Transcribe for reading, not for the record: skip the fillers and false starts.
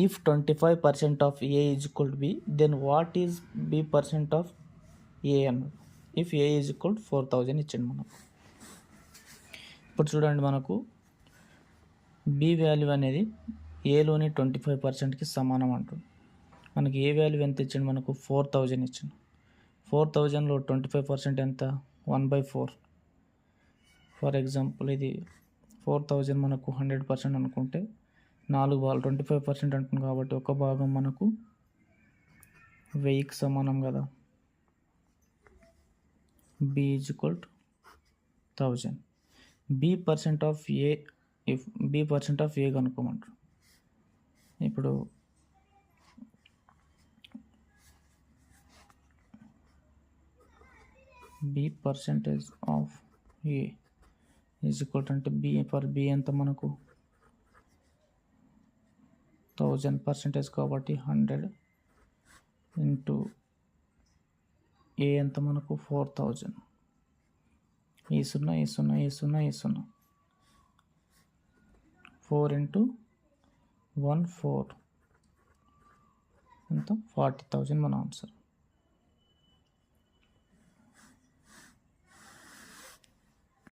If 25% of A is equal to B, then what is B percent of A అన్నాడు. If A is equal to 4000 ఇచ్చిండు మనకు. ఇప్పుడు చూడండి, మనకు B value అనేది ఏలోని 25%కి సమానం అంటుంది. మనకి ఏ వాల్యూ ఎంత ఇచ్చిండు, మనకు 4000 ఇచ్చిండు. 4000లో 25% ఎంత, 1/4. ఫర్ ఎగ్జాంపుల్ ఇది 4000 మనకు 100% అనుకుంటే 4 భాగాలు 25% అంటుంది కాబట్టి ఒక భాగం మనకు 1000కి సమానం కదా. B is equal to 1000. B percent of A, if B percent of A కనుక్కోమంటారు. ఇప్పుడు B percentage of A is equal to, అంటే B ఫర్ B ఎంత మనకు 1000% కాబట్టి 100 ఇంటూ ఏ ఎంత మనకు 4000. ఈ 0 ఈ 0 ఈ 0 ఈ 0, 4 ఇంటూ 1 4 ఎంత 40,000 మన ఆన్సర్.